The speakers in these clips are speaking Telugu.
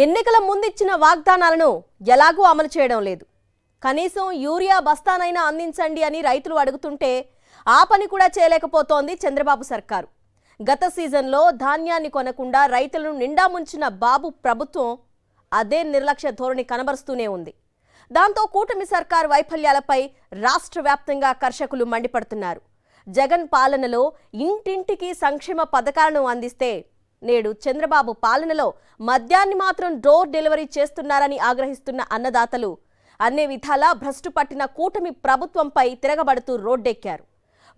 ఎన్నికల ముందిచ్చిన వాగ్దానాలను ఎలాగూ అమలు చేయడం లేదు. కనీసం యూరియా బస్తానైనా అందించండి అని రైతులు అడుగుతుంటే ఆ పని కూడా చేయలేకపోతోంది చంద్రబాబు సర్కారు. గత సీజన్లో ధాన్యాన్ని కొనకుండా రైతులను నిండా ముంచిన బాబు ప్రభుత్వం అదే నిర్లక్ష్య ధోరణి కనబరుస్తూనే ఉంది. దాంతో కూటమి సర్కారు వైఫల్యాలపై రాష్ట్ర వ్యాప్తంగా కర్షకులు మండిపడుతున్నారు. జగన్ పాలనలో ఇంటింటికి సంక్షేమ పథకాలను అందిస్తే నేడు చంద్రబాబు పాలనలో మద్యాన్ని మాత్రం డోర్ డెలివరీ చేస్తున్నారని ఆగ్రహిస్తున్న అన్నదాతలు అన్ని విధాలా భ్రష్టు పట్టిన కూటమి ప్రభుత్వంపై తిరగబడుతూ రోడ్డెక్కారు.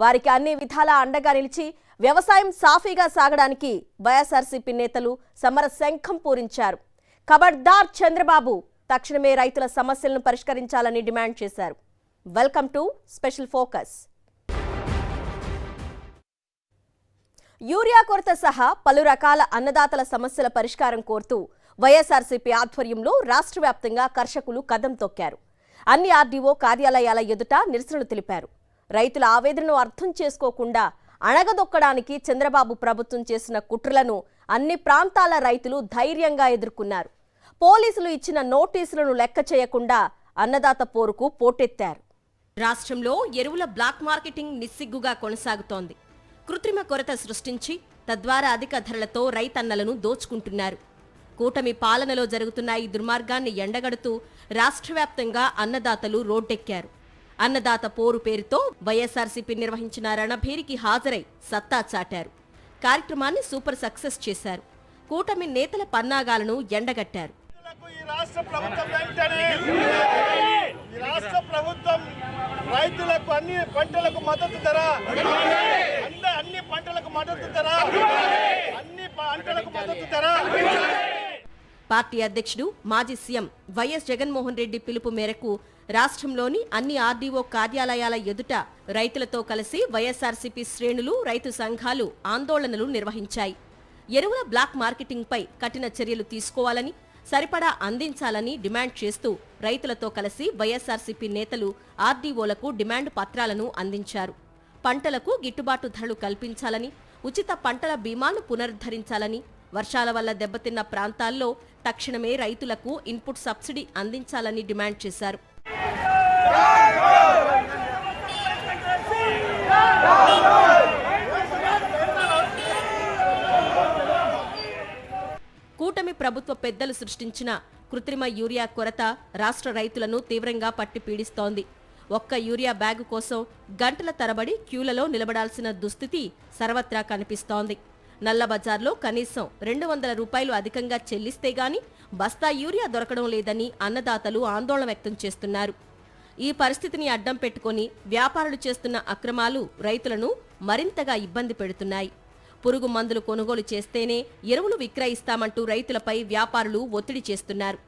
వారికి అన్ని విధాలా అండగా నిలిచి వ్యవసాయం సాఫీగా సాగడానికి వైఎస్ఆర్సీపీ నేతలు సమర శంఖం పూరించారు. ఖబర్దార్ చంద్రబాబు, తక్షణమే రైతుల సమస్యలను పరిష్కరించాలని డిమాండ్ చేశారు. Welcome to special focus. Urea కొరత సహా పలు రకాల అన్నదాతల సమస్యల పరిష్కారం కోరుతూ వైఎస్ఆర్సీపీ ఆధ్వర్యంలో రాష్ట్ర వ్యాప్తంగా కర్షకులు కదం తొక్కారు. అన్ని ఆర్డీఓ కార్యాలయాల ఎదుట నిరసనలు తెలిపారు. రైతుల ఆవేదనను అర్థం చేసుకోకుండా అణగదొక్కడానికి చంద్రబాబు ప్రభుత్వం చేసిన కుట్రలను అన్ని ప్రాంతాల రైతులు ధైర్యంగా ఎదుర్కొన్నారు. పోలీసులు ఇచ్చిన నోటీసులను లెక్క చేయకుండా అన్నదాత పోరుకు పోటెత్తారు. రాష్ట్రంలో ఎరువుల బ్లాక్ మార్కెటింగ్ నిస్సిగ్గుగా కొనసాగుతోంది. కృత్రిమ కొరత సృష్టించి తద్వారా అధిక ధరలతో రైతన్నలను దోచుకుంటున్నారు. కూటమి పాలనలో జరుగుతున్న ఈ దుర్మార్గాన్ని ఎండగడుతూ రాష్ట్ర వ్యాప్తంగా అన్నదాతలు రోడ్డెక్కారు. అన్నదాత పోరు పేరుతో వైఎస్ఆర్సీపీ నిర్వహించిన రణభేరికి హాజరై సత్తా చాటారు. కార్యక్రమాన్ని సూపర్ సక్సెస్ చేశారు. కూటమి నేతల పన్నాగాలను ఎండగట్టారు. రైతులకు అన్ని పంటలకు మద్దతు ధర, అన్ని పంటలకు మద్దతు ధర, అన్ని పంటలకు మద్దతు ధర. పార్టీ అధ్యక్షుడు మాజీ సీఎం వైఎస్ జగన్మోహన్ రెడ్డి పిలుపు మేరకు రాష్ట్రంలోని అన్ని ఆర్డీఓ కార్యాలయాల ఎదుట రైతులతో కలిసి వైఎస్ఆర్సీపీ శ్రేణులు, రైతు సంఘాలు ఆందోళనలు నిర్వహించాయి. ఎరువుల బ్లాక్ మార్కెటింగ్పై కఠిన చర్యలు తీసుకోవాలని, సరిపడా అందించాలని డిమాండ్ చేస్తూ రైతులతో కలిసి వైఎస్ఆర్సీపీ నేతలు ఆర్డీఓలకు డిమాండ్ పత్రాలను అందించారు. పంటలకు గిట్టుబాటు ధరలు కల్పించాలని, ఉచిత పంటల బీమాను పునరుద్ధరించాలని, వర్షాల వల్ల దెబ్బతిన్న ప్రాంతాల్లో తక్షణమే రైతులకు ఇన్పుట్ సబ్సిడీ అందించాలని డిమాండ్ చేశారు. కూటమి ప్రభుత్వ పెద్దలు సృష్టించిన కృత్రిమ యూరియా కొరత రాష్ట్ర రైతులను తీవ్రంగా పట్టి పీడిస్తోంది. ఒక్క యూరియా బ్యాగు కోసం గంటల తరబడి క్యూలలో నిలబడాల్సిన దుస్థితి సర్వత్రా కనిపిస్తోంది. నల్లబజార్లో కనీసం 200 రూపాయలు అధికంగా చెల్లిస్తే గాని బస్తా యూరియా దొరకడం లేదని అన్నదాతలు ఆందోళన వ్యక్తం చేస్తున్నారు. ఈ పరిస్థితిని అడ్డం పెట్టుకుని వ్యాపారులు చేస్తున్న అక్రమాలు రైతులను మరింతగా ఇబ్బంది పెడుతున్నాయి. పురుగు మందులు కొనుగోలు చేస్తేనే ఎరువులు విక్రయిస్తామంటూ రైతులపై వ్యాపారులు ఒత్తిడి చేస్తున్నారు.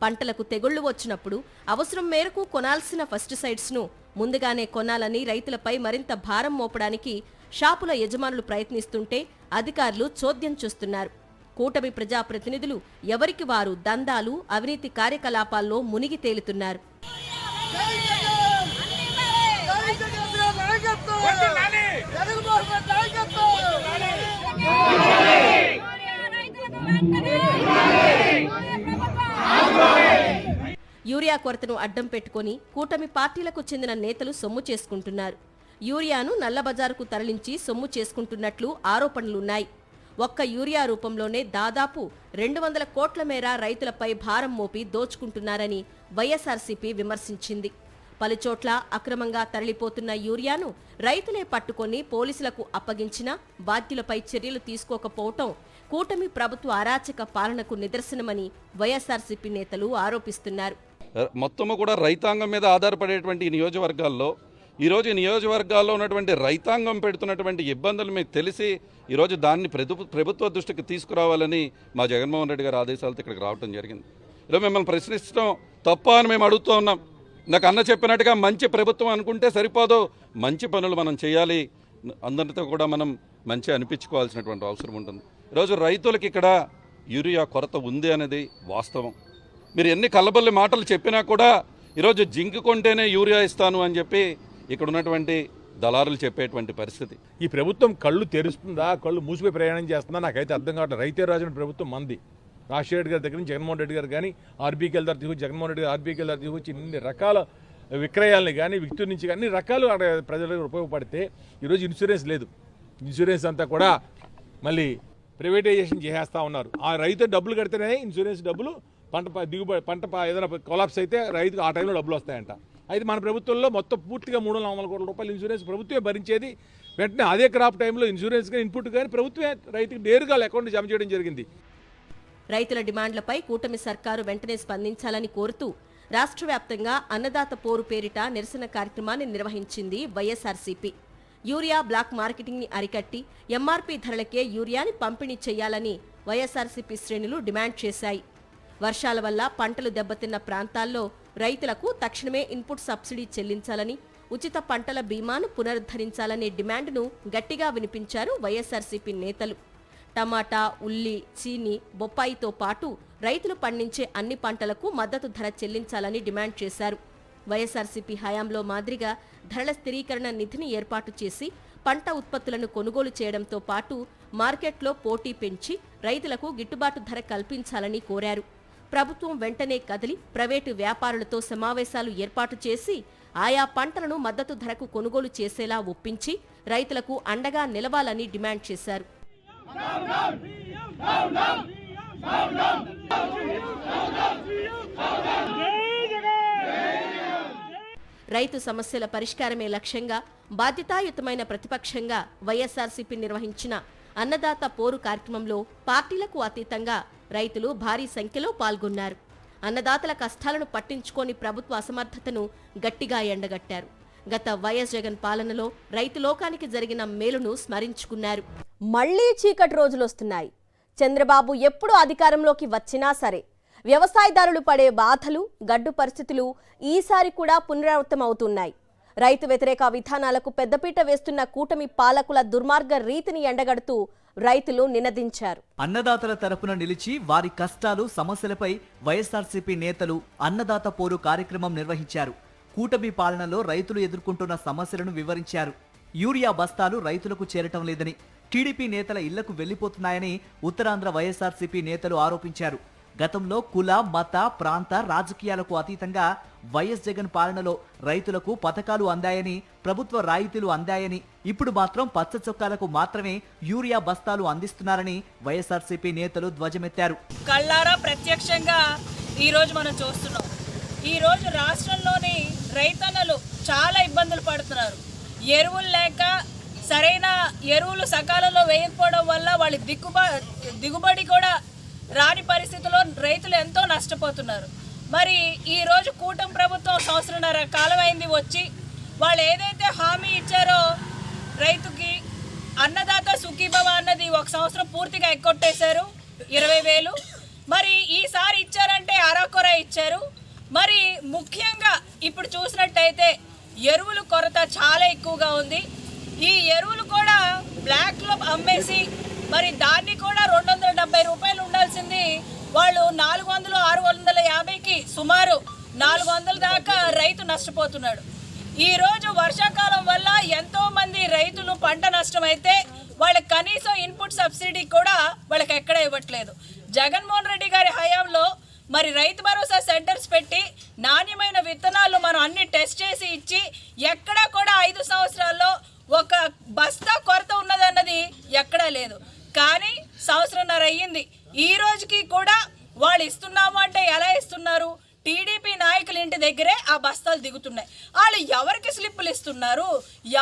పంటలకు తెగుళ్లు వచ్చినప్పుడు అవసరం మేరకు కొనాల్సిన పెస్టిసైడ్స్ను ముందుగానే కొనాలని రైతులపై మరింత భారం మోపడానికి షాపుల యజమానులు ప్రయత్నిస్తుంటే అధికారులు చోద్యం చూస్తున్నారు. కూటమి ప్రజాప్రతినిధులు ఎవరికి వారు దందాలు, అవినీతి కార్యకలాపాల్లో మునిగి తేలుతున్నారు. యూరియా కొరతను అడ్డం పెట్టుకుని కూటమి పార్టీలకు చెందిన నేతలు సొమ్ము చేసుకుంటున్నారు. యూరియాను నల్లబజారుకు తరలించి సొమ్ము చేసుకుంటున్నట్లు ఆరోపణలున్నాయి. ఒక్క యూరియా రూపంలోనే దాదాపు 200 కోట్ల మేర రైతులపై భారం మోపి దోచుకుంటున్నారని వైఎస్ఆర్సీపీ విమర్శించింది. పలుచోట్ల అక్రమంగా తరలిపోతున్న యూరియాను రైతులే పట్టుకొని పోలీసులకు అప్పగించినా బాధ్యులపై చర్యలు తీసుకోకపోవటం కూటమి ప్రభుత్వ అరాచక పాలనకు నిదర్శనమని వైఎస్ఆర్సీపీ నేతలు ఆరోపిస్తున్నారు. మొత్తము కూడా రైతాంగం మీద ఆధారపడేటువంటి ఈరోజు ఈ నియోజకవర్గాల్లో ఉన్నటువంటి రైతాంగం పెడుతున్నటువంటి ఇబ్బందులు మీకు తెలిసి ఈరోజు దాన్ని ప్రభుత్వ దృష్టికి తీసుకురావాలని మా జగన్మోహన్ రెడ్డి గారి ఆదేశాలతో ఇక్కడికి రావడం జరిగింది. ఈరోజు మిమ్మల్ని ప్రశ్నించడం తప్ప అని మేము అడుగుతూ ఉన్నాం. నాకు అన్న చెప్పినట్టుగా మంచి ప్రభుత్వం అనుకుంటే సరిపోదు, మంచి పనులు మనం చేయాలి, అందరితో కూడా మనం మంచి అనిపించుకోవాల్సినటువంటి అవసరం ఉంటుంది. ఈరోజు రైతులకి ఇక్కడ యూరియా కొరత ఉంది అనేది వాస్తవం. మీరు ఎన్ని కల్లబల్లి మాటలు చెప్పినా కూడా ఈరోజు జింక్ కొంటేనే యూరియా ఇస్తాను అని చెప్పి ఇక్కడ ఉన్నటువంటి దళారులు చెప్పేటువంటి పరిస్థితి. ఈ ప్రభుత్వం కళ్ళు తెరుస్తుందా, కళ్ళు మూసిపోయి ప్రయాణం చేస్తుందా నాకైతే అర్థం కావట్లేదు. రైతే రాజున ప్రభుత్వం మంది, రాజశేఖర రెడ్డి గారి దగ్గర నుంచి జగన్మోహన్ రెడ్డి గారు కానీ ఆర్బీకి వెళ్తారు తీసుకొచ్చి జగన్మోహన్ రెడ్డి గారు ఆర్బీకి వెళ్తారు తీసుకొచ్చి ఇన్ని రకాల విక్రయాలని కానీ వ్యక్తుల నుంచి కానీ అన్ని రకాలు ప్రజలకు ఉపయోగపడితే ఈరోజు ఇన్సూరెన్స్ లేదు. ఇన్సూరెన్స్ అంతా కూడా మళ్ళీ ప్రైవేటైజేషన్ చేసేస్తూ ఉన్నారు. ఆ రైతు డబ్బులు కడితేనే ఇన్సూరెన్స్ డబ్బులు పంట ఏదైనా కొలాప్స్ అయితే రైతుకు ఆ టైంలో డబ్బులు వస్తాయంట. అయితే మన ప్రభుత్వంలో మొత్తం పూర్తిగా 340 కోట్ల రూపాయలు ఇన్సూరెన్స్ ప్రభుత్వమే భరించేది. వెంటనే అదే క్రాప్ టైంలో ఇన్సూరెన్స్ కానీ ఇన్పుట్ కానీ ప్రభుత్వమే రైతుకి నేరుగా అకౌంట్ జమ చేయడం జరిగింది. రైతుల డిమాండ్లపై కూటమి సర్కారు వెంటనే స్పందించాలని కోరుతూ రాష్ట్ర వ్యాప్తంగా అన్నదాత పోరు పేరిట నిరసన కార్యక్రమాన్ని నిర్వహించింది వైఎస్ఆర్సీపీ. యూరియా బ్లాక్ మార్కెటింగ్ ని అరికట్టి ఎంఆర్పీ ధరలకే యూరియాని పంపిణీ చేయాలని వైఎస్ఆర్సీపీ శ్రేణులు డిమాండ్ చేశాయి. వర్షాల వల్ల పంటలు దెబ్బతిన్న ప్రాంతాల్లో రైతులకు తక్షణమే ఇన్పుట్ సబ్సిడీ చెల్లించాలని, ఉచిత పంటల బీమాను పునరుద్ధరించాలనే డిమాండ్ను గట్టిగా వినిపించారు వైఎస్ఆర్సీపీ నేతలు. టమాటా, ఉల్లి, చీని, బొప్పాయితో పాటు రైతులు పండించే అన్ని పంటలకు మద్దతు ధర చెల్లించాలని డిమాండ్ చేశారు. వైఎస్ఆర్సీపీ హయాంలో మాదిరిగా ధరల స్థిరీకరణ నిధిని ఏర్పాటు చేసి పంట ఉత్పత్తులను కొనుగోలు చేయడంతో పాటు మార్కెట్లో పోటీ పెంచి రైతులకు గిట్టుబాటు ధర కల్పించాలని కోరారు. ప్రభుత్వం వెంటనే కదిలి ప్రైవేటు వ్యాపారులతో సమావేశాలు ఏర్పాటు చేసి ఆయా పంటలను మద్దతు ధరకు కొనుగోలు చేసేలా ఒప్పించి రైతులకు అండగా నిలవాలని డిమాండ్ చేశారు. రైతు సమస్యల పరిష్కారమే లక్ష్యంగా బాధ్యతాయుతమైన ప్రతిపక్షంగా వైఎస్ఆర్సీపీ నిర్వహించిన అన్నదాత పోరు కార్యక్రమంలో పార్టీలకు అతీతంగా రైతులు భారీ సంఖ్యలో పాల్గొన్నారు. అన్నదాతల కష్టాలను పట్టించుకోని ప్రభుత్వ అసమర్థతను గట్టిగా ఎండగట్టారు. గత వైఎస్ జగన్ పాలనలో రైతు లోకానికి జరిగిన మేలును స్మరించుకున్నారు. మళ్లీ చీకటి రోజులొస్తున్నాయి. చంద్రబాబు ఎప్పుడు అధికారంలోకి వచ్చినా సరే వ్యవసాయదారులు పడే బాధలు, గడ్డు పరిస్థితులు ఈసారి కూడా పునరావృతమవుతున్నాయి. రైతు వ్యతిరేక విధానాలకు పెద్దపీట వేస్తున్న కూటమి పాలకుల దుర్మార్గ రీతిని ఎండగడుతూ రైతులు నినదించారు. అన్నదాతల తరపున నిలిచి వారి కష్టాలు, సమస్యలపై వైఎస్ఆర్సీపీ నేతలు అన్నదాత పోరు కార్యక్రమం నిర్వహించారు. కూటమి పాలనలో రైతులు ఎదుర్కొంటున్న సమస్యలను వివరించారు. యూరియా బస్తాలు రైతులకు చేరటం లేదని, టీడీపీ నేతల ఇళ్లకు వెళ్లిపోతున్నాయని ఉత్తరాంధ్ర వైఎస్ఆర్సీపీ నేతలు ఆరోపించారు. గతంలో కుల, మత, ప్రాంత రాజకీయాలకు అతీతంగా వైఎస్ జగన్ పాలనలో రైతులకు పథకాలు అందాయని, ప్రభుత్వ రాయితీలు అందాయని, ఇప్పుడు మాత్రం పచ్చ చొక్కాలకు మాత్రమే యూరియా బస్తాలు అందిస్తున్నారని వైఎస్ఆర్సీపీ నేతలు ధ్వజమెత్తారు. కళ్ళారా ప్రత్యక్షంగా ఈరోజు మనం చూస్తున్నాం. ఈరోజు రాష్ట్రంలోని రైతన్నలు చాలా ఇబ్బందులు పడుతున్నారు. ఎరువులు లేక, సరైన ఎరువులు సకాలంలో వేయకపోవడం వల్ల వాళ్ళ దిగుబడి కూడా రాని పరిస్థితుల్లో రైతులు ఎంతో నష్టపోతున్నారు. మరి ఈరోజు కూటమి ప్రభుత్వం సంవత్సరంన్నర కాలం అయింది వచ్చి, వాళ్ళు ఏదైతే హామీ ఇచ్చారో రైతుకి అన్నదాత సుఖీభవ అన్నది ఒక సంవత్సరం పూర్తిగా ఎక్కొట్టేశారు, 20,000. మరి ఈసారి ఇచ్చారంటే అరాకొర ఇచ్చారు. మరి ముఖ్యంగా ఇప్పుడు చూసినట్టయితే ఎరువుల కొరత చాలా ఎక్కువగా ఉంది. ఈ ఎరువులు కూడా బ్లాక్లో అమ్మేసి మరి దాన్ని కూడా 270 రూపాయలు ఉండాల్సింది వాళ్ళు 400, 650కి సుమారు 400 దాకా రైతు నష్టపోతున్నాడు. ఈరోజు వర్షాకాలం వల్ల ఎంతో మంది రైతులు పంట నష్టం అయితే వాళ్ళకి కనీసం ఇన్పుట్ సబ్సిడీ కూడా వాళ్ళకి ఎక్కడ ఇవ్వట్లేదు. జగన్మోహన్ రెడ్డి గారి హయాంలో మరి రైతు భరోసా సెంటర్స్ పెట్టి నాణ్యమైన విత్తనాలు మనం అన్ని టెస్ట్ చేసి ఇచ్చి ఎక్కడా కూడా 5 సంవత్సరాల్లో ఒక బస్తా కొరత ఉన్నదన్నది ఎక్కడా లేదు. కానీ సంవత్సరంన్నర అయ్యింది, ఈ రోజుకి కూడా వాళ్ళు ఇస్తున్నాము అంటే ఎలా ఇస్తున్నారు? టీడీపీ నాయకుల ఇంటి దగ్గరే ఆ బస్తాలు దిగుతున్నాయి. వాళ్ళు ఎవరికి స్లిప్పులు ఇస్తున్నారు,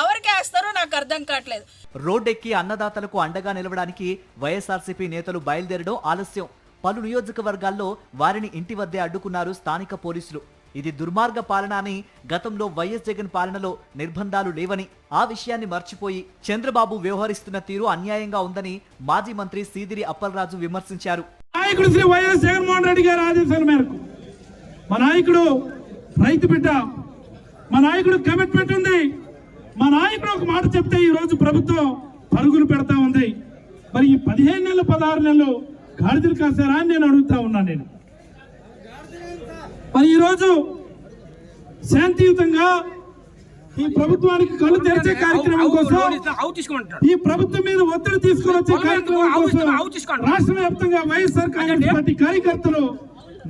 ఎవరికి వేస్తారో నాకు అర్థం కావట్లేదు. రోడ్డెక్కి అన్నదాతలకు అండగా నిలవడానికి వైఎస్ఆర్సీపీ నేతలు బయలుదేరడం ఆలస్యం. పలు నియోజకవర్గాల్లో వారిని ఇంటి వద్దే అడ్డుకున్నారు స్థానిక పోలీసులు. ఇది దుర్మార్గ పాలన అని, గతంలో వైఎస్ జగన్ పాలనలో నిర్బంధాలు లేవని, ఆ విషయాన్ని మర్చిపోయి చంద్రబాబు వ్యవహరిస్తున్న తీరు అన్యాయంగా ఉందని మాజీ మంత్రి సీదిరి అప్పలరాజు విమర్శించారు. నాయకుడు శ్రీ వైఎస్ జగన్మోహన్ రెడ్డి గారి ఆదేశాల మేరకు మా నాయకుడు రైతు బిడ్డ, మా నాయకుడు కమిట్మెంట్ ఉంది. మా నాయకుడు ఒక మాట చెప్తే ఈ రోజు ప్రభుత్వం పరుగులు పెడతా ఉంది. మరి ఈ 15 నెలలు 16 నెలలు గాడిదలు కాసారా అని నేను అడుగుతా ఉన్నాను. మరి ఈరోజు శాంతియుతంగా ఈ ప్రభుత్వానికి కళ్ళు తెరిచే కార్యక్రమం కోసం, ఈ ప్రభుత్వం మీద ఒత్తిడి తీసుకొని వచ్చే కార్యక్రమం కోసం రాష్ట్ర వ్యాప్తంగా వైఎస్ఆర్ కాంగ్రెస్ పార్టీ కార్యకర్తలు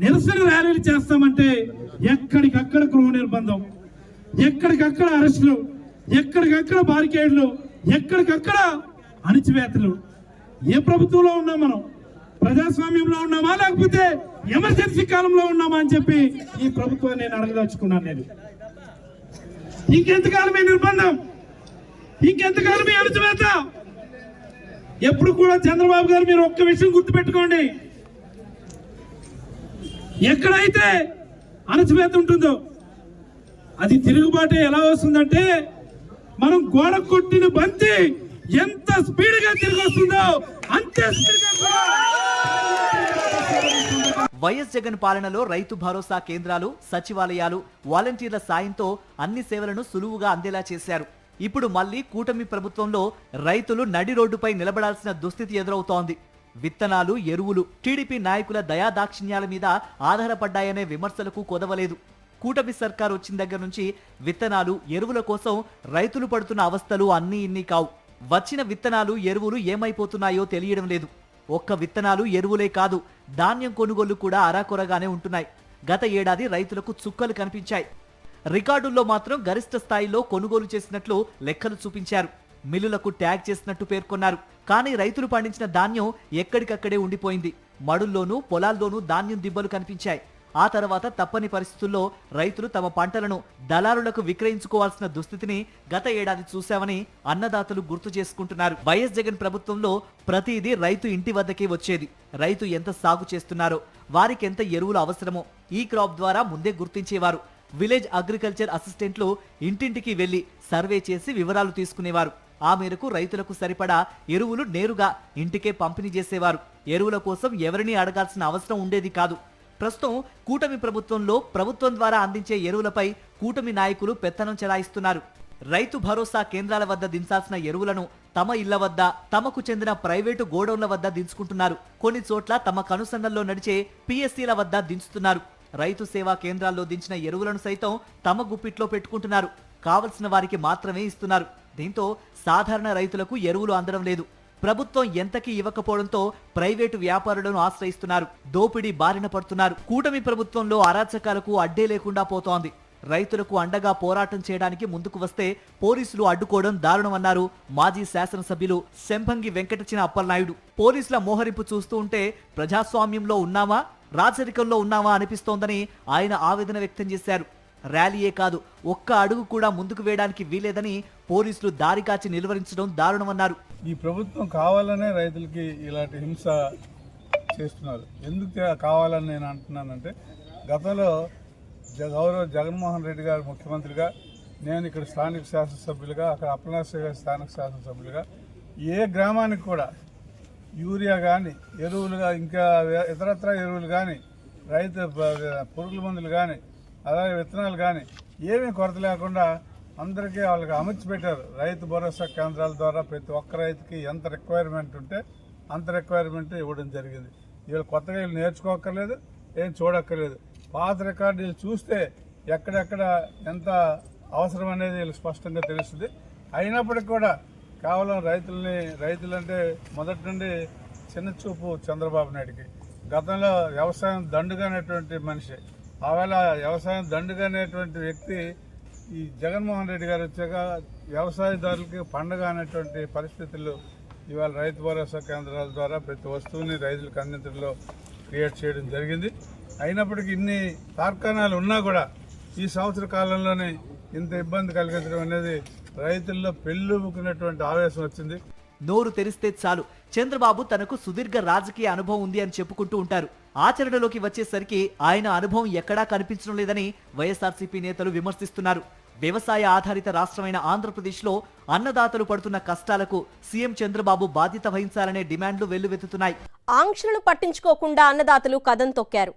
నిరసన ర్యాలీలు చేస్తామంటే ఎక్కడికక్కడ గృహ నిర్బంధం, ఎక్కడికక్కడ అరెస్టులు, ఎక్కడికక్కడ బారికేడ్లు, ఎక్కడికక్కడ అణిచివేతలు. ఏ ప్రభుత్వంలో ఉన్నాం మనం? ప్రజాస్వామ్యంలో ఉన్నామా లేకపోతే ఎమర్జెన్సీ కాలంలో ఉన్నామా అని చెప్పి ఈ ప్రభుత్వాన్ని నేను అడగదలుచుకున్నాను. నేను ఇంకెంతకాలం ఈ నిర్బంధం, ఇంకెంతకాలం ఈ అణచివేత? ఎప్పుడు కూడా చంద్రబాబు గారు మీరు ఒక్క విషయం గుర్తుపెట్టుకోండి, ఎక్కడైతే అణచివేత ఉంటుందో అది తిరుగుబాటు ఎలా వస్తుందంటే, మనం గోడ కొట్టిన బంతి ఎంత స్పీడ్గా తిరిగి వస్తుందో అంతే స్పీడ్గా. వైఎస్ జగన్ పాలనలో రైతు భరోసా కేంద్రాలు, సచివాలయాలు, వాలంటీర్ల సాయంతో అన్ని సేవలను సులువుగా అందేలా చేశారు. ఇప్పుడు మళ్లీ కూటమి ప్రభుత్వంలో రైతులు నడి రోడ్డుపై నిలబడాల్సిన దుస్థితి ఎదురవుతోంది. విత్తనాలు, ఎరువులు టీడీపీ నాయకుల దయాదాక్షిణ్యాల మీద ఆధారపడ్డాయనే విమర్శలకు కొదవలేదు. కూటమి సర్కారు వచ్చిన దగ్గర నుంచి విత్తనాలు, ఎరువుల కోసం రైతులు పడుతున్న అవస్థలు అన్నీ ఇన్ని కావు. వచ్చిన విత్తనాలు, ఎరువులు ఏమైపోతున్నాయో తెలియడం లేదు. ఒక్క విత్తనాలు, ఎరువులే కాదు, ధాన్యం కొనుగోళ్లు కూడా అరాకొరగానే ఉంటున్నాయి. గత ఏడాది రైతులకు చుక్కలు కనిపించాయి. రికార్డుల్లో మాత్రం గరిష్ట స్థాయిలో కొనుగోలు చేసినట్లు లెక్కలు చూపించారు. మిల్లులకు ట్యాగ్ చేసినట్టు పేర్కొన్నారు. కానీ రైతులు పండించిన ధాన్యం ఎక్కడికక్కడే ఉండిపోయింది. మడుల్లోనూ పొలాల్లోనూ ధాన్యం దిబ్బలు కనిపించాయి. ఆ తర్వాత తప్పని పరిస్థితుల్లో రైతులు తమ పంటలను దళారులకు విక్రయించుకోవాల్సిన దుస్థితిని గత ఏడాది చూశామని అన్నదాతలు గుర్తు చేసుకుంటున్నారు. వైఎస్ జగన్ ప్రభుత్వంలో ప్రతిదీ రైతు ఇంటి వద్దకే వచ్చేది. రైతు ఎంత సాగు చేస్తున్నారో, వారికి ఎంత ఎరువులు అవసరమో ఈ క్రాప్ ద్వారా ముందే గుర్తించేవారు. విలేజ్ అగ్రికల్చర్ అసిస్టెంట్లు ఇంటింటికి వెళ్లి సర్వే చేసి వివరాలు తీసుకునేవారు. ఆ మేరకు రైతులకు సరిపడా ఎరువులు నేరుగా ఇంటికే పంపిణీ చేసేవారు. ఎరువుల కోసం ఎవరినీ అడగాల్సిన అవసరం ఉండేది కాదు. ప్రస్తుతం కూటమి ప్రభుత్వంలో ప్రభుత్వం ద్వారా అందించే ఎరువులపై కూటమి నాయకులు పెత్తనం చెలాయిస్తున్నారు. రైతు భరోసా కేంద్రాల వద్ద దించాల్సిన ఎరువులను తమ ఇళ్ల వద్ద, తమకు చెందిన ప్రైవేటు గోడౌన్ల వద్ద దించుకుంటున్నారు. కొన్ని చోట్ల తమ కనుసన్నల్లో నడిచే పిఎస్సీల వద్ద దించుతున్నారు. రైతు సేవా కేంద్రాల్లో దించిన ఎరువులను సైతం తమ గుప్పిట్లో పెట్టుకుంటున్నారు. కావలసిన వారికి మాత్రమే ఇస్తున్నారు. దీంతో సాధారణ రైతులకు ఎరువులు అందడం లేదు. ప్రభుత్వం ఎంతకీ ఇవ్వకపోవడంతో ప్రైవేటు వ్యాపారులను ఆశ్రయిస్తున్నారు. దోపిడీ బారిన పడుతున్నారు. కూటమి ప్రభుత్వంలో అరాచకాలకు అడ్డే లేకుండా పోతోంది. రైతులకు అండగా పోరాటం చేయడానికి ముందుకు వస్తే పోలీసులు అడ్డుకోవడం దారుణమన్నారు మాజీ శాసనసభ్యులు శంభంగి వెంకటచిన అప్పలనాయుడు. పోలీసుల మోహరింపు చూస్తూ ఉంటే ప్రజాస్వామ్యంలో ఉన్నామా, రాజరికంలో ఉన్నామా అనిపిస్తోందని ఆయన ఆవేదన వ్యక్తం చేశారు. ర్యాలీయే కాదు, ఒక్క అడుగు కూడా ముందుకు వేయడానికి వీలేదని పోలీసులు దారి కాచి నిలువరించడం దారుణమన్నారు. ఈ ప్రభుత్వం కావాలనే రైతులకి ఇలాంటి హింస చేస్తున్నారు. ఎందుకు కావాలని నేను అంటున్నానంటే, గతంలో గౌరవ జగన్మోహన్ రెడ్డి గారు ముఖ్యమంత్రిగా, నేను ఇక్కడ స్థానిక శాసనసభ్యులుగా, అక్కడ అప్పలనాశ్వరి గారి స్థానిక శాసనసభ్యులుగా ఏ గ్రామానికి కూడా యూరియా కానీ, ఎరువులుగా, ఇంకా ఇతరత్ర ఎరువులు కానీ, రైతు పురుగుల మందులు కానీ, అలాగే విత్తనాలు కానీ ఏమీ కొరత లేకుండా అందరికీ వాళ్ళకి అమర్చి పెట్టారు. రైతు భరోసా కేంద్రాల ద్వారా ప్రతి ఒక్క రైతుకి ఎంత రిక్వైర్మెంట్ ఉంటే అంత రిక్వైర్మెంట్ ఇవ్వడం జరిగింది. వీళ్ళు కొత్తగా వీళ్ళు నేర్చుకోక్కర్లేదు, ఏం చూడక్కర్లేదు. పాత రికార్డులు చూస్తే ఎక్కడెక్కడ ఎంత అవసరం అనేది వీళ్ళు స్పష్టంగా తెలుస్తుంది. అయినప్పటికీ కూడా కేవలం రైతులంటే మొదటి నుండి చిన్న చూపు చంద్రబాబు నాయుడికి. గతంలో వ్యవసాయం దండుగానేటువంటి మనిషి, ఆవేళ వ్యవసాయం దండుగానేటువంటి వ్యక్తి ఈ జగన్మోహన్ రెడ్డి గారు వచ్చాక వ్యవసాయదారులకి పండగ అనేటువంటి పరిస్థితుల్లో ఇవాళ రైతు భరోసా కేంద్రాల ద్వారా ప్రతి వస్తువుని రైతులకు అందించడంలో క్రియేట్ చేయడం జరిగింది. అయినప్పటికీ ఇన్ని తార్కాణాలు ఉన్నా కూడా ఈ సంవత్సర కాలంలోనే ఇంత ఇబ్బంది కలిగించడం అనేది రైతుల్లో పెళ్ళుముకున్నటువంటి ఆవేశం వచ్చింది. నోరు తెరిస్తే చాలు చంద్రబాబు తనకు సుదీర్ఘ రాజకీయ అనుభవం ఉంది అని చెప్పుకుంటూ ఉంటారు. ఆచరణలోకి వచ్చేసరికి ఆయన అనుభవం ఎక్కడా కనిపించడం లేదని వైఎస్ఆర్సీపీ నేతలు విమర్శిస్తున్నారు. వ్యవసాయ ఆధారిత రాష్ట్రమైన ఆంధ్రప్రదేశ్లో అన్నదాతలు పడుతున్న కష్టాలకు సీఎం చంద్రబాబు బాధ్యత వహించాలనే డిమాండ్లు వెల్లువెత్తుతున్నాయి. ఆంక్షలను పట్టించుకోకుండా అన్నదాతలు కదం తొక్కారు.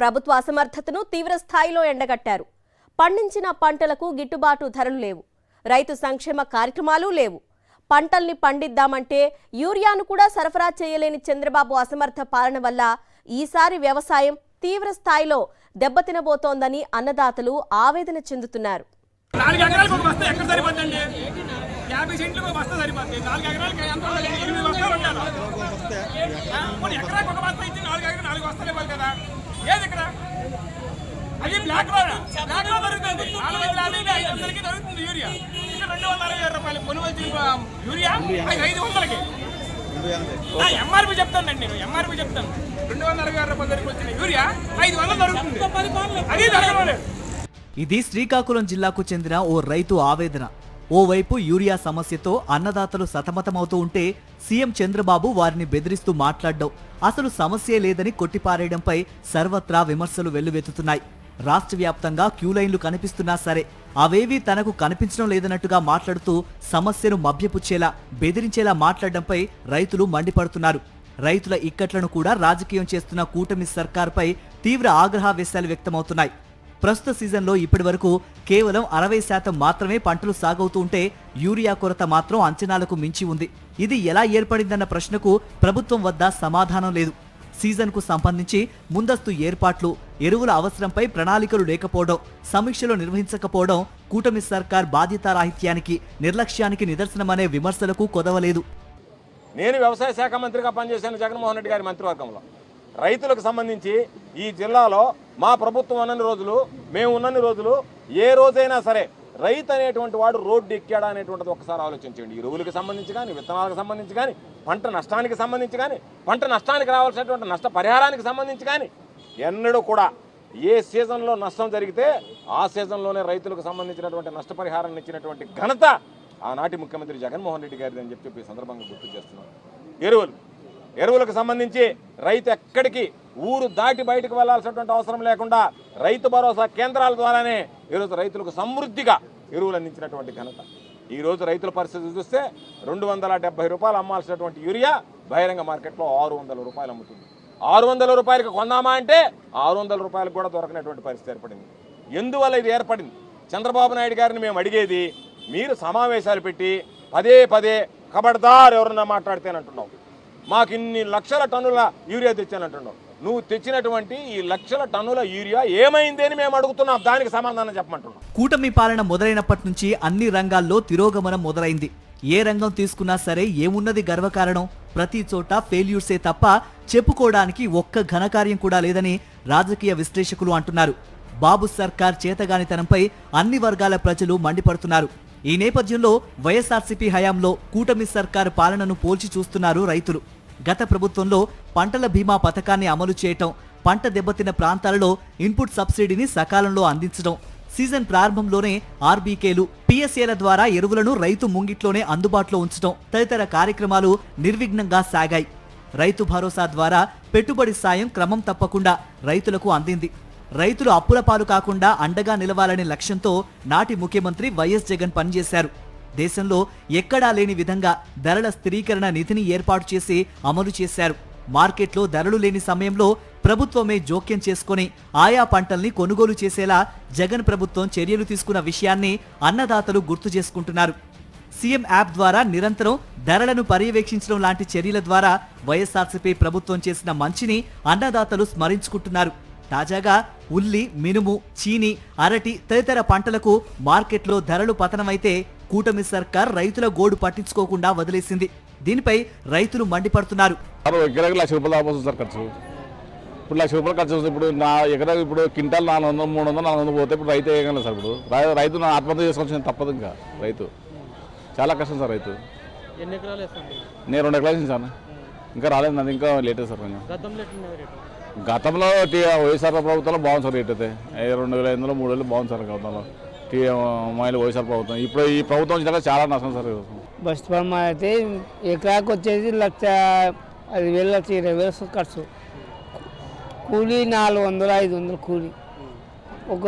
ప్రభుత్వ అసమర్థతను తీవ్ర స్థాయిలో ఎండగట్టారు. పండించిన పంటలకు గిట్టుబాటు ధరలు లేవు. రైతు సంక్షేమ కార్యక్రమాలు లేవు. పంటల్ని పండిద్దామంటే యూరియాను కూడా సరఫరా చేయలేని చంద్రబాబు అసమర్థ పాలన వల్ల ఈసారి వ్యవసాయం తీవ్ర స్థాయిలో దెబ్బతినబోతోందని అన్నదాతలు ఆవేదన చెందుతున్నారు. 4 ఎకరాలకు ఒక బస్తా ఎక్కడ సరిపోద్దండి? 50 సెంట్లకు ఒక బస్తా సరిపోద్ది. 4 ఎకరాలకి ఎంత ఉండాలి? 8 బస్తాలు ఉండాలి. కొన్ని ఎకరాలకు ఒక బస్తా ఇచ్చి 4 ఎకరాలు 4 బస్తాలు ఇవ్వాలి కదా. ఏది ఇక్కడ? అది బ్లాక్ లో దొరుకుతుంది. 450 దొరుకుతుంది యూరియా. ఇక్కడ 260 రూపాయలు కొనుగోలు యూరియా 500కి. ఎంఆర్పి చెప్తానండి, నేను ఎంఆర్పి చెప్తాను. 260 రూపాయలు దొరికి యూరియా 500 దొరుకుతుంది. అది జరగలేదు. ఇది శ్రీకాకుళం జిల్లాకు చెందిన ఓ రైతు ఆవేదన. ఓవైపు యూరియా సమస్యతో అన్నదాతలు సతమతమవుతూ ఉంటే సీఎం చంద్రబాబు వారిని బెదిరిస్తూ మాట్లాడడం, అసలు సమస్యే లేదని కొట్టిపారేయడంపై సర్వత్రా విమర్శలు వెల్లువెత్తుతున్నాయి. రాష్ట్ర వ్యాప్తంగా క్యూలైన్లు కనిపిస్తున్నా సరే అవేవీ తనకు కనిపించడం లేదన్నట్టుగా మాట్లాడుతూ సమస్యను మభ్యపుచ్చేలా, బెదిరించేలా మాట్లాడడంపై రైతులు మండిపడుతున్నారు. రైతుల ఇక్కట్లను కూడా రాజకీయం చేస్తున్న కూటమి సర్కార్పై తీవ్ర ఆగ్రహావేశాలు వ్యక్తమవుతున్నాయి. ప్రస్తుత సీజన్లో ఇప్పటి వరకు కేవలం 60% మాత్రమే పంటలు సాగవుతూ ఉంటే యూరియా కొరత మాత్రం అంచనాలకు మించి ఉంది. ఇది ఎలా ఏర్పడిందన్న ప్రశ్నకు ప్రభుత్వం వద్ద సమాధానం లేదు. సీజన్కు సంబంధించి ముందస్తు ఏర్పాట్లు, ఎరువుల అవసరంపై ప్రణాళికలు లేకపోవడం, సమీక్షలు నిర్వహించకపోవడం కూటమి సర్కార్ బాధ్యతారాహిత్యానికి, నిర్లక్ష్యానికి నిదర్శనమనే విమర్శలకు కొదవలేదు. నేను వ్యవసాయ శాఖ మంత్రిగా పనిచేశాను జగన్మోహన్ రెడ్డి గారి మంత్రివర్గంలో. రైతులకు సంబంధించి ఈ జిల్లాలో మా ప్రభుత్వం ఉన్నన్ని రోజులు, మేము ఉన్నన్ని రోజులు ఏ రోజైనా సరే రైతు అనేటువంటి వాడు రోడ్డు ఎక్కాడా అనేటువంటిది ఒకసారి ఆలోచించండి. ఎరువులకు సంబంధించి కానీ, విత్తనాలకు సంబంధించి కానీ, పంట నష్టానికి సంబంధించి కానీ, పంట నష్టానికి రావాల్సినటువంటి నష్ట పరిహారానికి సంబంధించి కానీ ఎన్నడూ కూడా ఏ సీజన్లో నష్టం జరిగితే ఆ సీజన్లోనే రైతులకు సంబంధించినటువంటి నష్టపరిహారాన్ని ఇచ్చినటువంటి ఘనత ఆనాటి ముఖ్యమంత్రి జగన్మోహన్ రెడ్డి గారిది అని చెప్పి సందర్భంగా గుర్తు చేస్తున్నాను. ఎరువులకు సంబంధించి రైతు ఎక్కడికి ఊరు దాటి బయటకు వెళ్లాల్సినటువంటి అవసరం లేకుండా రైతు భరోసా కేంద్రాల ద్వారానే ఈరోజు రైతులకు సమృద్ధిగా ఎరువులు అందించినటువంటి ఘనత. ఈరోజు రైతుల పరిస్థితి చూస్తే 270 రూపాయలు అమ్మాల్సినటువంటి యూరియా బహిరంగ మార్కెట్లో 600 రూపాయలు అమ్ముతుంది. 600 రూపాయలకు కొందామా అంటే 600 రూపాయలకు కూడా దొరకనటువంటి పరిస్థితి ఏర్పడింది. ఎందువల్ల ఇది ఏర్పడింది? చంద్రబాబు నాయుడు గారిని మేము అడిగేది, మీరు సమావేశాలు పెట్టి పదే ఖబర్దార్ ఎవరన్నా మాట్లాడితేనంటున్నావు, మాకు ఇన్ని లక్షల టన్నుల యూరియా తెచ్చానంటున్నావు. నువ్వు తెచ్చినటువంటి ఈ లక్షల టన్నుల యూరియా ఏమైంది అని మేము అడుగుతున్నాం. దానికి సమాధానం చెప్పమంటున్నాం. కూటమి పాలన మొదలైనప్పటి నుంచి అన్ని రంగాల్లో తిరోగమనం మొదలైంది. ఏ రంగం తీసుకున్నా సరే ఏమున్నది గర్వకారణం? ప్రతి చోట ఫెయిల్యూర్సే తప్ప చెప్పుకోవడానికి ఒక్క ఘనకార్యం కూడా లేదని రాజకీయ విశ్లేషకులు అంటున్నారు. బాబు సర్కార్ చేతగానితనంపై అన్ని వర్గాల ప్రజలు మండిపడుతున్నారు. ఈ నేపథ్యంలో వైఎస్ఆర్సీపీ హయాంలో కూటమి సర్కారు పాలనను పోల్చి చూస్తున్నారు రైతులు. గత ప్రభుత్వంలో పంటల బీమా పథకాన్ని అమలు చేయటం, పంట దెబ్బతిన్న ప్రాంతాలలో ఇన్పుట్ సబ్సిడీని సకాలంలో అందించడం, సీజన్ ప్రారంభంలోనే ఆర్బీకేలు, పిఎస్ఏల ద్వారా ఎరువులను రైతు ముంగిట్లోనే అందుబాటులో ఉంచడం తదితర కార్యక్రమాలు నిర్విఘ్నంగా సాగాయి. రైతు భరోసా ద్వారా పెట్టుబడి సాయం క్రమం తప్పకుండా రైతులకు అందింది. రైతులు అప్పుల పాలు కాకుండా అండగా నిలవాలనే లక్ష్యంతో నాటి ముఖ్యమంత్రి వైఎస్ జగన్ పనిచేశారు. దేశంలో ఎక్కడా లేని విధంగా ధరల స్థిరీకరణ నిధిని ఏర్పాటు చేసి అమలు చేశారు. మార్కెట్లో ధరలు లేని సమయంలో ప్రభుత్వమే జోక్యం చేసుకుని ఆయా పంటల్ని కొనుగోలు చేసేలా జగన్ ప్రభుత్వం చర్యలు తీసుకున్న విషయాన్ని అన్నదాతలు గుర్తు చేసుకుంటున్నారు. సీఎం యాప్ ద్వారా నిరంతరం ధరలను పర్యవేక్షించడం లాంటి చర్యల ద్వారా వైఎస్ఆర్సీపీ ప్రభుత్వం చేసిన మంచిని అన్నదాతలు స్మరించుకుంటున్నారు. తాజాగా ఉల్లి, మినుము, చీని, అరటి తదితర పంటలకు మార్కెట్లో ధరలు పతనమైతే కూటమి సర్కార్ రైతుల గోడు పట్టించుకోకుండా వదిలేసింది. దీనిపై రైతులు మండిపడుతున్నారు. ఎకరాకి ₹1,00,000 సార్ ఖర్చు. ఇప్పుడు ₹1,00,000 ఖర్చు వస్తుంది. ఇప్పుడు నా ఎకరాకి ఇప్పుడు క్వింటాల్ 400, 300, 400 పోతే ఇప్పుడు రైతు వేయగలరు సార్. ఇప్పుడు రైతు ఆత్మహత్య చేసుకోవాల్సింది తప్పదు. ఇంకా రైతు చాలా కష్టం సార్. రైతు ఎన్ని ఎకరాలు వేస్తాను? నేను 2 ఎకరాలు వేసాను సార్. ఇంకా రాలేదు నాది, ఇంకా లేట్ సార్. కొంచెం గతంలో వైఎస్ఆర్ ప్రభుత్వంలో బాగుంది సార్. రేట్ అయితే 2,500, 3,000 బాగుంది సార్. గతంలో మైలు వైఎస్ఆర్ ప్రభుత్వం. ఇప్పుడు ఈ ప్రభుత్వం వచ్చినాక చాలా నష్టం సార్. బస్ పరమ అయితే ఎకరాకు వచ్చేసి 1,10,000, 1,20,000 ఖర్చు. కూలీ 400, 500 కూలీ. ఒక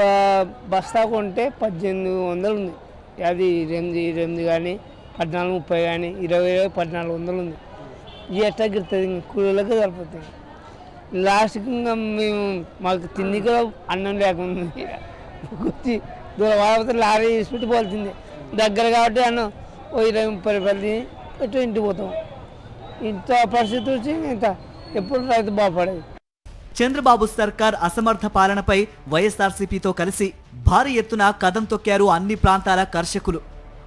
బస్తా కొంటే 1,800 ఉంది. అది 8 కానీ 14,30 కానీ 20, 1,400 ఉంది. ఇది ఎట్లా గిరుతుంది? కూలీలకు సరిపోతుంది. లాస్ట్కి ఇంకా మేము మాకు తిండి కూడా అన్నం లేకుండా వచ్చి దూరం వాడితే లారీ తీసుకుంటూ పోతుంది. దగ్గర కాబట్టి అన్నం 20-30 రూపాయలు పెట్టి ఇంటికి పోతాం. ఇంత పరిస్థితి వచ్చి ఇంత ఎప్పుడు రైతు బాగుపడేది. చంద్రబాబు సర్కార్ అసమర్థ పాలనపై వైఎస్ఆర్సీపీతో కలిసి భారీ ఎత్తున కదం తొక్కారు అన్ని ప్రాంతాల కర్షకులు.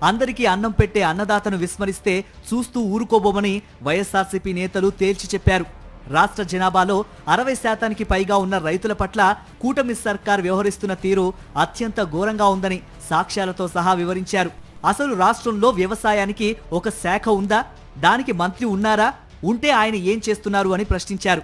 అందరికీ అన్నం పెట్టే అన్నదాతను విస్మరిస్తే చూస్తూ ఊరుకోబోమని వైఎస్ఆర్సీపీ నేతలు తేల్చి చెప్పారు. రాష్ట్ర జనాభాలో 60% పైగా ఉన్న రైతుల పట్ల కూటమి సర్కార్ వ్యవహరిస్తున్న తీరు అత్యంత ఘోరంగా ఉందని సాక్ష్యాలతో సహా వివరించారు. అసలు రాష్ట్రంలో వ్యవసాయానికి ఒక శాఖ ఉందా? దానికి మంత్రి ఉన్నారా? ఉంటే ఆయన ఏం చేస్తున్నారు అని ప్రశ్నించారు.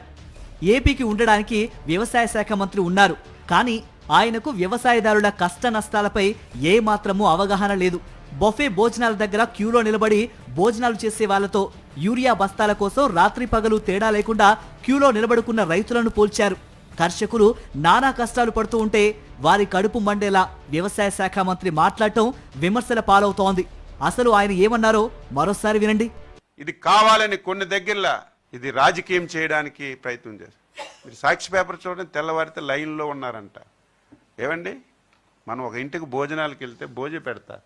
ఏపీకి ఉండడానికి వ్యవసాయ శాఖ మంత్రి ఉన్నారు, కానీ ఆయనకు వ్యవసాయదారుల కష్ట నష్టాలపై ఏ మాత్రమూ అవగాహన లేదు. బొఫే భోజనాల దగ్గర క్యూలో నిలబడి భోజనాలు చేసే వాళ్లతో యూరియా బస్తాల కోసం రాత్రి పగలు తేడా లేకుండా క్యూలో నిలబడుకున్న రైతులను పోల్చారు. కర్షకులు నానా కష్టాలు పడుతూ ఉంటే వారి కడుపు మండేలా వ్యవసాయ శాఖ మంత్రి మాట్లాడటం విమర్శల పాలవుతోంది. అసలు ఆయన ఏమన్నారో మరోసారి వినండి. ఇది కావాలని కొన్ని దగ్గరలో ఇది రాజకీయం చేయడానికి ప్రయత్నం చేస్తారు. మీరు సాక్షి పేపర్ చూడండి, తెల్లవారితే లైన్లో ఉన్నారంట. ఏమండి, మనం ఒక ఇంటికి భోజనాలకు వెళ్తే భోజనం పెడతారు.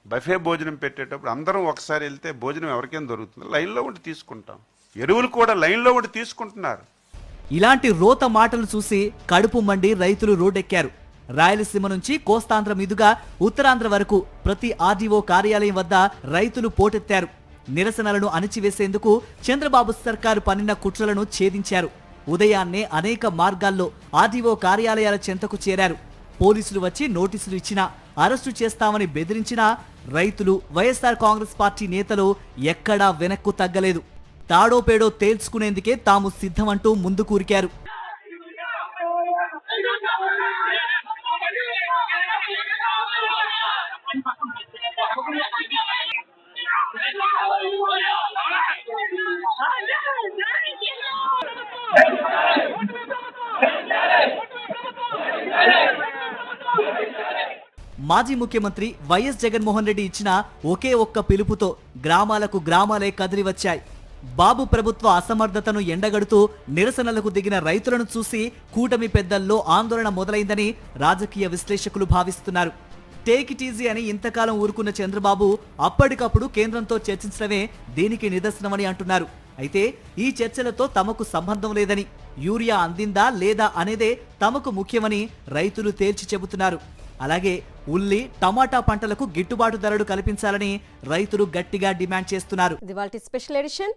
బఫే భోజనం పెట్టేటప్పుడు అందరం ఒకసారి వెళ్తే భోజనం ఎవరికైనా దొరుకుతుంది, లైన్లో ఉండి తీసుకుంటాం. ఎరువులు కూడా లైన్లో ఉండి తీసుకుంటున్నారు. ఇలాంటి రోత మాటలు చూసి కడుపు మండి రైతులు రోడ్డెక్కారు. రాయలసీమ నుంచి కోస్తాంధ్ర మీదుగా ఉత్తరాంధ్ర వరకు ప్రతి ఆర్డీఓ కార్యాలయం వద్ద రైతులు పోటెత్తారు. నిరసనలను అణిచివేసేందుకు చంద్రబాబు సర్కారు పన్నిన కుట్రలను ఛేదించారు. ఉదయాన్నే అనేక మార్గాల్లో ఆర్డీఓ కార్యాలయాల చెంతకు చేరారు. పోలీసులు వచ్చి నోటీసులు ఇచ్చినా, అరెస్టు చేస్తామని బెదిరించినా రైతులు, వైఎస్ఆర్ కాంగ్రెస్ పార్టీ నేతలు ఎక్కడా వెనక్కు తగ్గలేదు. తాడో పేడో తేల్చుకునేందుకే తాము సిద్ధమంటూ ముందుకూరికారు. మాజీ ముఖ్యమంత్రి వైఎస్ జగన్మోహన్ రెడ్డి ఇచ్చిన ఒకే ఒక్క పిలుపుతో గ్రామాలకు గ్రామాలే కదిలి వచ్చాయి. బాబు ప్రభుత్వ అసమర్థతను ఎండగడుతూ నిరసనలకు దిగిన రైతులను చూసి కూటమి పెద్దల్లో ఆందోళన మొదలైందని రాజకీయ విశ్లేషకులు భావిస్తున్నారు. టేక్ ఇట్ ఈజీ అని ఇంతకాలం ఊరుకున్న చంద్రబాబు అప్పటికప్పుడు కేంద్రంతో చర్చించడమే దీనికి నిదర్శనమని అంటున్నారు. అయితే ఈ చర్చలతో తమకు సంబంధం లేదని, యూరియా అందిందా లేదా అనేదే తమకు ముఖ్యమని రైతులు తేల్చి చెబుతున్నారు. అలాగే ఉల్లి, టమాటా పంటలకు గిట్టుబాటు ధరలు కల్పించాలని రైతులు గట్టిగా డిమాండ్ చేస్తున్నారు. ఇవాల్టి స్పెషల్ ఎడిషన్